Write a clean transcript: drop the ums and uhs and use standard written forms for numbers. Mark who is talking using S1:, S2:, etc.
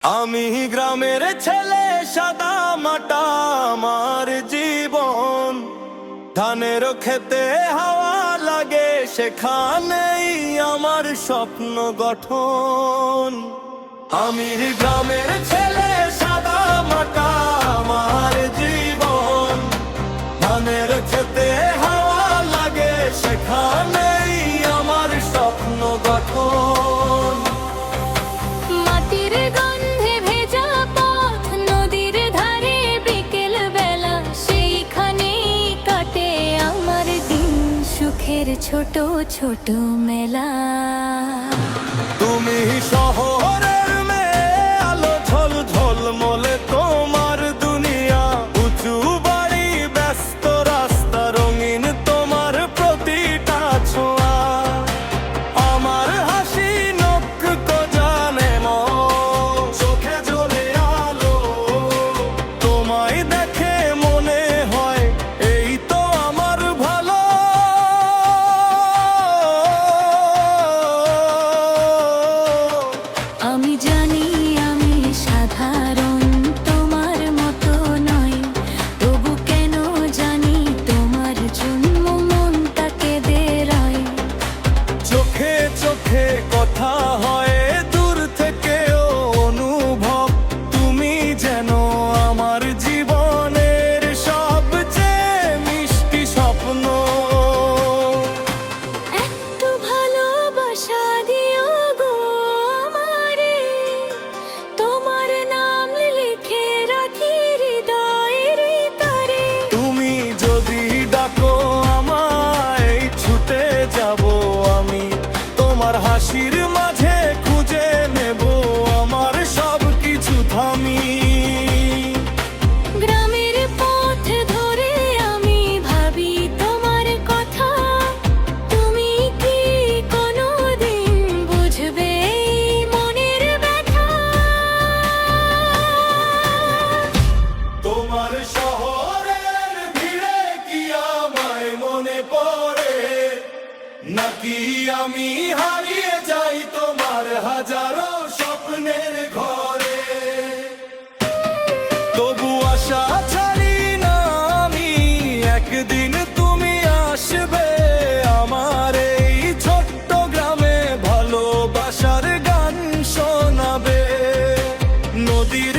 S1: আমি গ্রামের ছেলে, সাদা মাটা আমার জীবন। ধানের খেতে হাওয়া লাগে, সেখানেই আমার স্বপ্ন গঠন। আমি গ্রামের ছেলে, সাদা মাটা আমার জীবন। ধানের খেতে হাওয়া লাগে, সেখানেই আমার স্বপ্ন গঠন।
S2: মাটির গন্ধে ভেজা পথ, নদীর ধারে বিকেল বেলা, সেইখানেই কাটে আমার দিন। সুখের ছোট ছোট মেলা।
S1: তুমি শহরের মেয়ে, আলো ঝল ঝলমলে তোমার দুনিয়া। উঁচু বাড়ি, ব্যস্ত রাস্তা, রঙিন তোমার প্রতিটা ছোঁয়া। আমার হাসি নক্ষ জানে মন, চোখে জ্বলে আলো। তোমায় দেখে মনে হয় এই তো আমার ভালো।
S2: আমি জানি আমি সাধারণ, তোমার মতো নয়, তবু কেন জানি তোমার জন্ম মনটাকে দেরায়।
S1: চোখে চোখে কথা হয়, দূর থেকেও অনুভব। তুমি যেন আমার জীবনের সবচেয়ে মিষ্টি স্বপ্ন।
S2: একটু ভালোবাসা দিও গো আমারে, তোমার নাম লিখে রাখি হৃদয়ের তারে।
S1: তুমি যদি ডাকো আমায়, ছুটে যাব আমি। তোমার হাসির মাঝে খুঁজে নেব আমার সব কিছু থামি।
S2: গ্রামের পথ ধরে আমি ভাবি তোমার কথা, তুমি কি কোনোদিন বুঝবে এই মনের ব্যথা?
S1: তোমার শহরের ভিড়ে কি আমায় মনে পড়ে, নাকি আমি হারিয়ে যাই তোমার হাজারো স্বপ্নের ঘরে? তবু আশা ছাড়ি না আমি, একদিন তুমি আসবে আমার এই ছোট্ট গ্রামে, ভালোবাসার গান শোনাবে। নদীর